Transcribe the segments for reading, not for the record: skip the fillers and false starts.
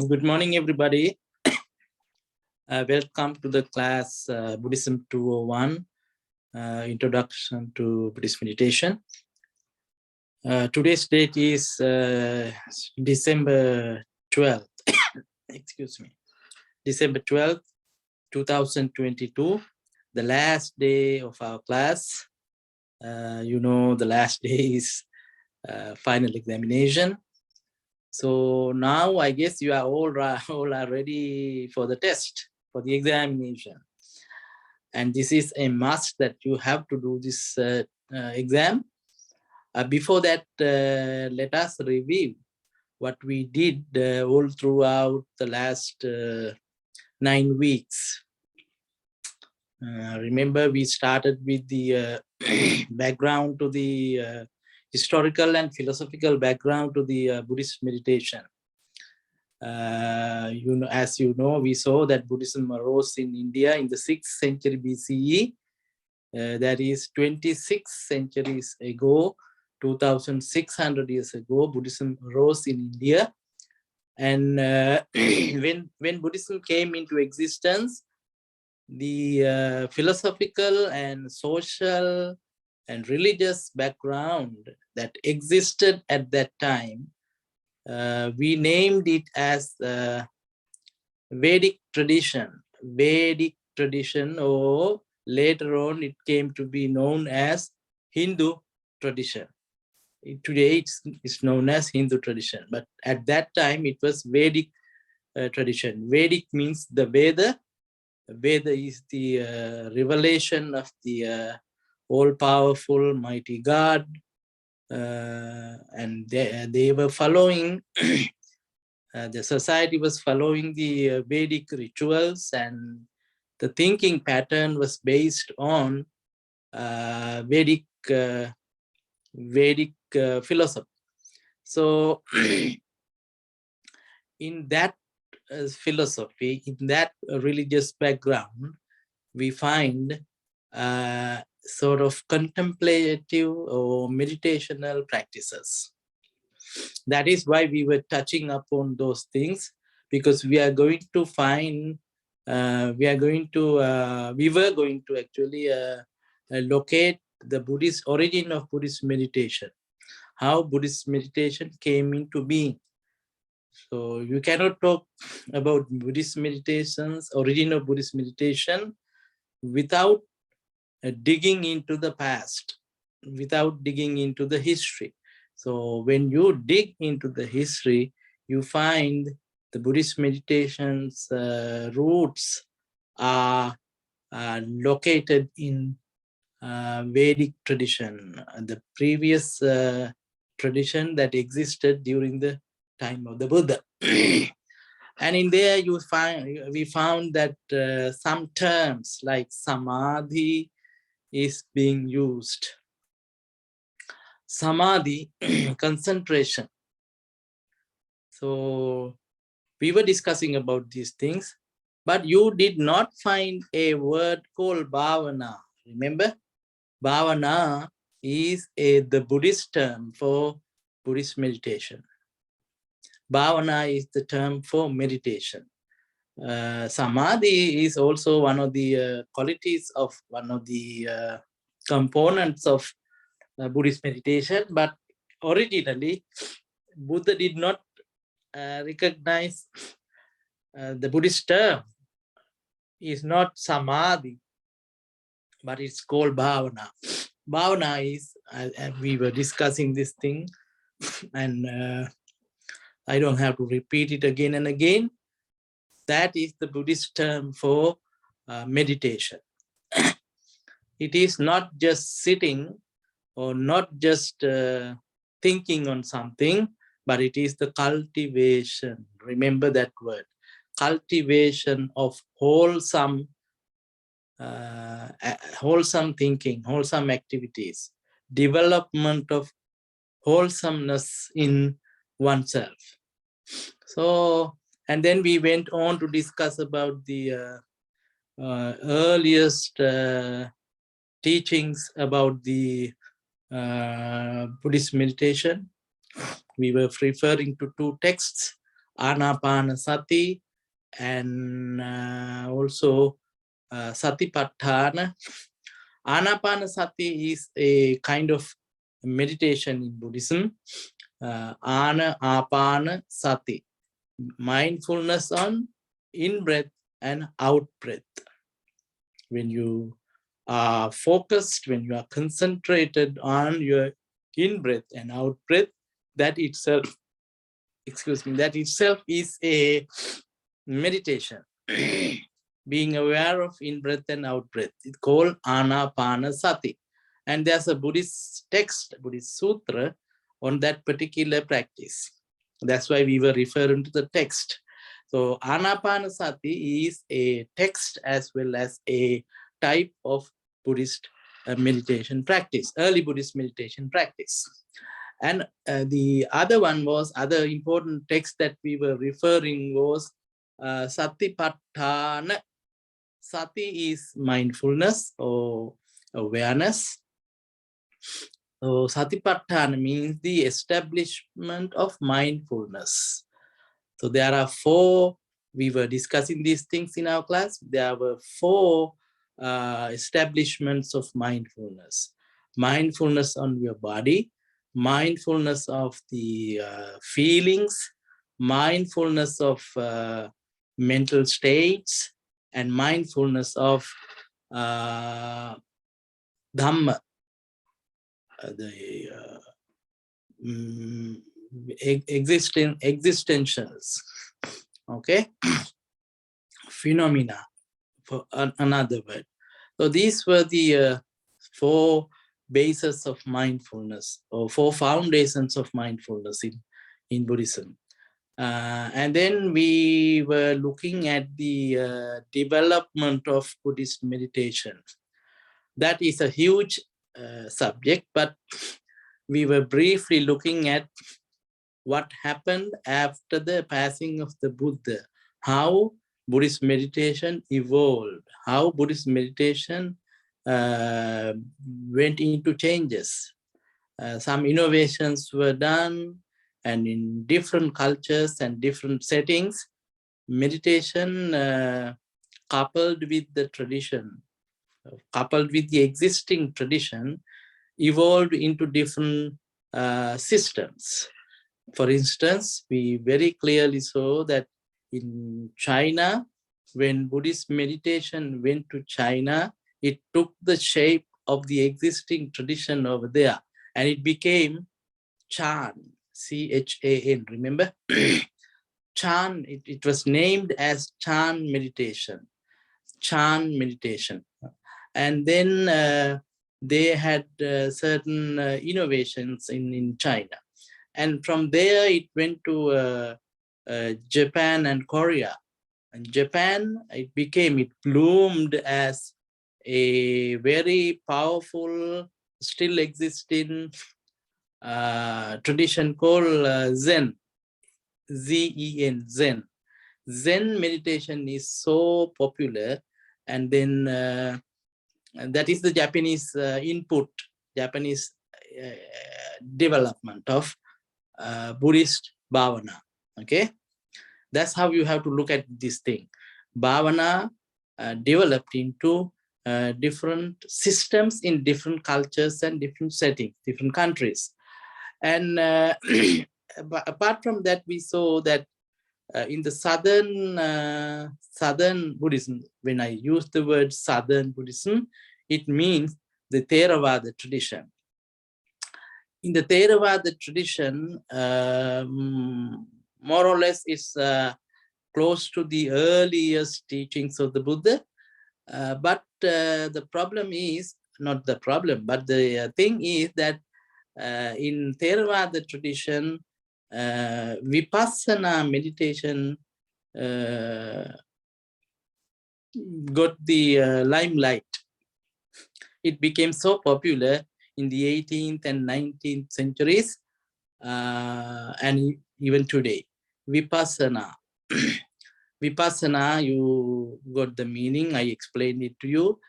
Good morning, everybody. Welcome to the class Buddhism 201, Introduction to Buddhist Meditation. Today's date is December 12th, excuse me, December 12th, 2022, the last day of our class. The last day is final examination. So now I guess you are all are ready for the test, for the examination. And this is a must that you have to do this exam. Before that, let us review what we did all throughout the last 9 weeks. Remember, we started with the background to the historical and philosophical background to the Buddhist meditation. As you know, we saw that Buddhism arose in India in the 6th century BCE. That is 26 centuries ago, 2,600 years ago, Buddhism arose in India. And when Buddhism came into existence, the philosophical and social and religious background that existed at that time, we named it as Vedic tradition. Vedic tradition, or later on it came to be known as Hindu tradition. Today it's known as Hindu tradition, but at that time it was Vedic tradition. Vedic means the Veda. Veda is the revelation of the all-powerful, mighty God, and they were following, the society was following the Vedic rituals, and the thinking pattern was based on Vedic philosophy. So in that philosophy, in that religious background, we find sort of contemplative or meditational practices. That is why we were touching upon those things, because we are going to find, we were going to actually locate the Buddhist origin of Buddhist meditation, how Buddhist meditation came into being. So you cannot talk about Buddhist meditations, origin of Buddhist meditation, without digging into the past, without digging into the history. So when you dig into the history, you find the Buddhist meditation's roots are located in Vedic tradition, the previous tradition that existed during the time of the Buddha. And in there we found that some terms like samadhi is being used. Samadhi, concentration. So we were discussing about these things, but you did not find a word called bhavana. Remember, bhavana is the Buddhist term for Buddhist meditation. Bhavana is the term for meditation. Samadhi is also one of the qualities of one of the components of Buddhist meditation, but originally Buddha did not recognize the Buddhist term is not samadhi, but it's called bhavana. Bhavana is, we were discussing this thing, and I don't have to repeat it again and again. That is the Buddhist term for meditation. It is not just sitting or not just thinking on something, but it is the cultivation. Remember that word, cultivation of wholesome thinking, wholesome activities, development of wholesomeness in oneself. So, and then we went on to discuss about the earliest teachings about the Buddhist meditation. We were referring to two texts. Anapanasati, and also Satipatthana. Anapanasati is a kind of meditation in Buddhism. Ana apana sati, mindfulness on in breath and out breath. When you are focused, when you are concentrated on your in breath and out breath, that itself, excuse me, that itself is a meditation. Being aware of in breath and out breath. It's called Anapanasati. And there's a Buddhist text, Buddhist sutra on that particular practice. That's why we were referring to the text. So Anapanasati is a text as well as a type of Buddhist meditation practice, early Buddhist meditation practice. And the other one was, other important text that we were referring was Satipatthana. Sati is mindfulness or awareness. So Satipatthana means the establishment of mindfulness. So there are four, we were discussing these things in our class. There were four establishments of mindfulness. Mindfulness on your body, mindfulness of the feelings, mindfulness of mental states, and mindfulness of Dhamma, the existentials, okay, phenomena, for another word. So these were the four bases of mindfulness, or four foundations of mindfulness in Buddhism. And then we were looking at the development of Buddhist meditation. That is a huge subject, but we were briefly looking at what happened after the passing of the Buddha, how Buddhist meditation evolved, how Buddhist meditation went into changes. Some innovations were done, and in different cultures and different settings, meditation coupled with the tradition, coupled with the existing tradition, evolved into different systems. For instance, we very clearly saw that in China, when Buddhist meditation went to China, it took the shape of the existing tradition over there, and it became Chan, C-H-A-N, remember? Chan, it was named as Chan meditation, Chan meditation. And then they had certain innovations in China. And from there, it went to Japan and Korea. And Japan, it bloomed as a very powerful, still existing tradition called Zen, Z-E-N, Zen. Zen meditation is so popular, and then that is the Japanese input, Japanese development of Buddhist bhavana. Okay, that's how you have to look at this thing. Bhavana developed into different systems in different cultures and different settings, different countries. And but apart from that, we saw that in the southern Buddhism, when I use the word southern Buddhism, it means the Theravada tradition. In the Theravada tradition, more or less is close to the earliest teachings of the Buddha. But the problem is, not the problem, but the thing is that in Theravada tradition, Vipassana meditation got the limelight. It became so popular in the 18th and 19th centuries, and even today. Vipassana. Vipassana, you got the meaning, I explained it to you.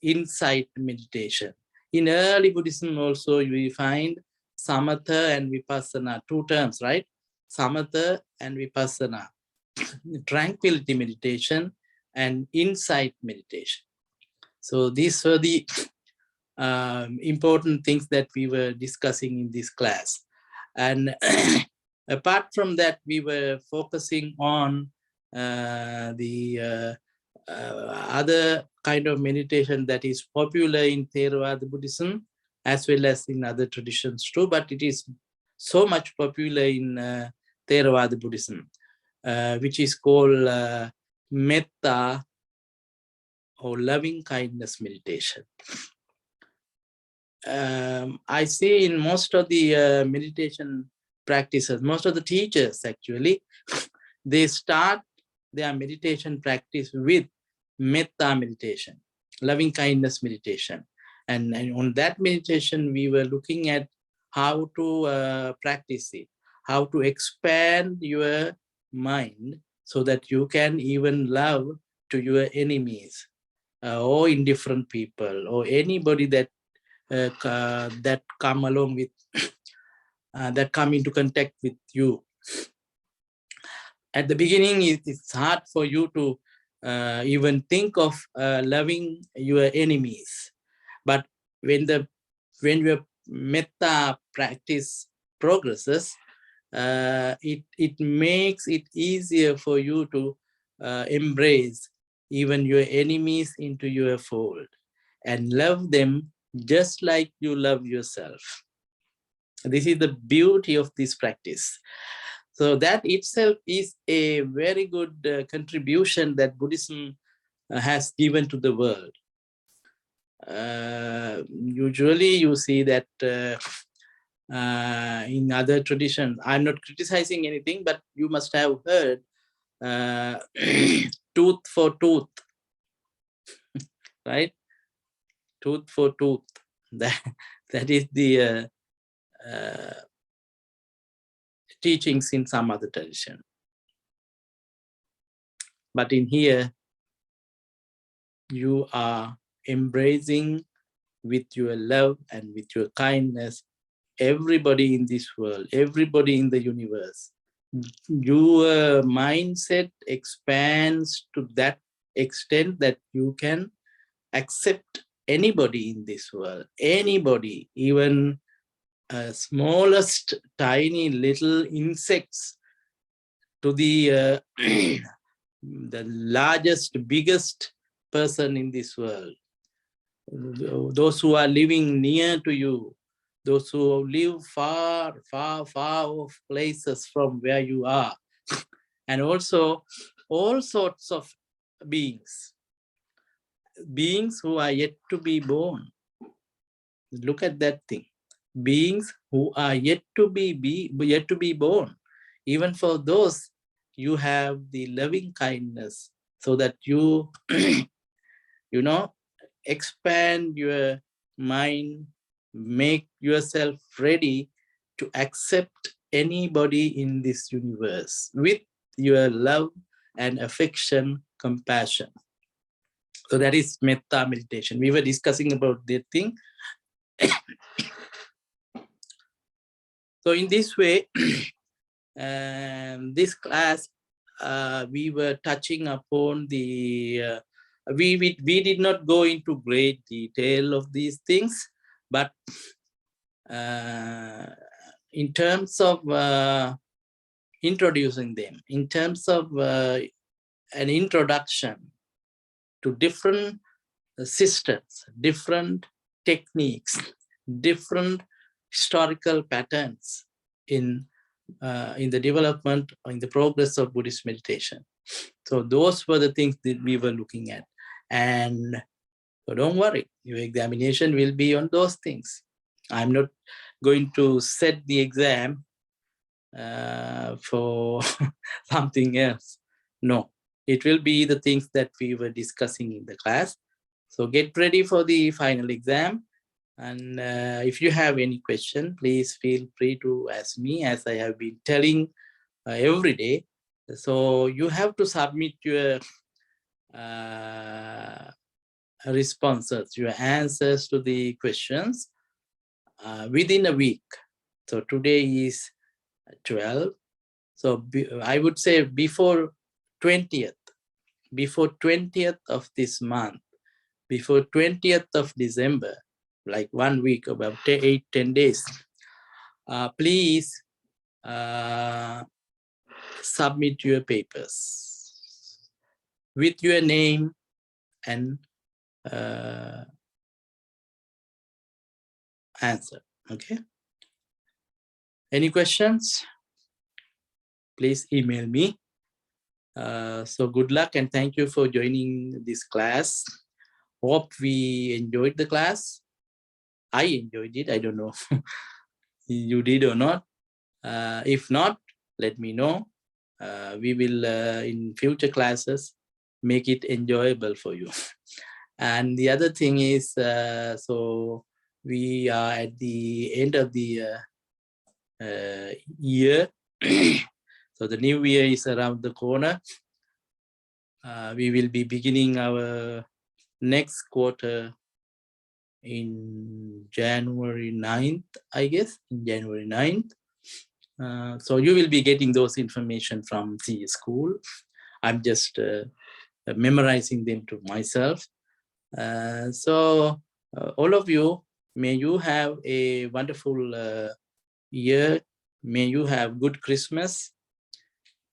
Insight meditation. In early Buddhism also, you will find samatha and vipassana, two terms, right? samatha and vipassana, tranquility meditation, and insight meditation. So these were the important things that we were discussing in this class. And apart from that, we were focusing on the other kind of meditation that is popular in Theravada Buddhism, as well as in other traditions too, but it is so much popular in Theravada Buddhism, which is called metta, or loving kindness meditation. I see in most of the meditation practices, most of the teachers actually, they start their meditation practice with metta meditation, loving kindness meditation. And on that meditation, we were looking at how to practice it, how to expand your mind so that you can even love to your enemies, or indifferent people, or anybody that that come along with that come into contact with you. At the beginning, it's hard for you to even think of loving your enemies, but when your metta practice progresses, it makes it easier for you to embrace even your enemies into your fold and love them just like you love yourself. This is the beauty of this practice. So that itself is a very good contribution that Buddhism has given to the world. Usually you see that in other traditions, I'm not criticizing anything, but you must have heard tooth for tooth, right? Tooth for tooth. That is the teachings in some other tradition. But in here, you are embracing with your love and with your kindness everybody in this world, everybody in the universe. Your mindset expands to that extent that you can accept anybody in this world, anybody, even smallest tiny little insects to the the largest, biggest person in this world. Those who are living near to you, those who live far, far, far off places from where you are, and also all sorts of beings who are yet to be born. Look at that thing. Beings who are yet to be born. Even for those, you have the loving kindness so that you you know, expand your mind, make yourself ready to accept anybody in this universe with your love and affection, compassion. So that is metta meditation. We were discussing about that thing. So in this way, this class, we were touching upon the we did not go into great detail of these things, but in terms of introducing them, in terms of an introduction to different systems, different techniques, different historical patterns in the development or in the progress of Buddhist meditation. So those were the things that we were looking at. And so don't worry, your examination will be on those things. I'm not going to set the exam for something else. No, it will be the things that we were discussing in the class. So get ready for the final exam. And if you have any question, please feel free to ask me, as I have been telling every day. So you have to submit your responses, your answers to the questions within a week. So today is 12. So I would say before 20th of this month, before 20th of December, like 1 week, about 10 days, please submit your papers with your name and answer. Okay. Any questions? Please email me. So good luck and thank you for joining this class. Hope we enjoyed the class. I enjoyed it. I don't know if you did or not. If not, let me know. We will, in future classes, make it enjoyable for you. And the other thing is, so we are at the end of the year. So the new year is around the corner. We will be beginning our next quarter in January 9th, I guess, in January 9th. So you will be getting those information from the school. I'm just memorizing them to myself. So all of you, may you have a wonderful year. May you have good Christmas,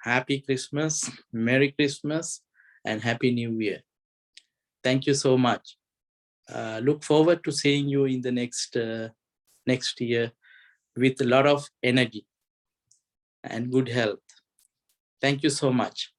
happy Christmas, Merry Christmas, and Happy New Year. Thank you so much. Look forward to seeing you in the next year with a lot of energy and good health. Thank you so much.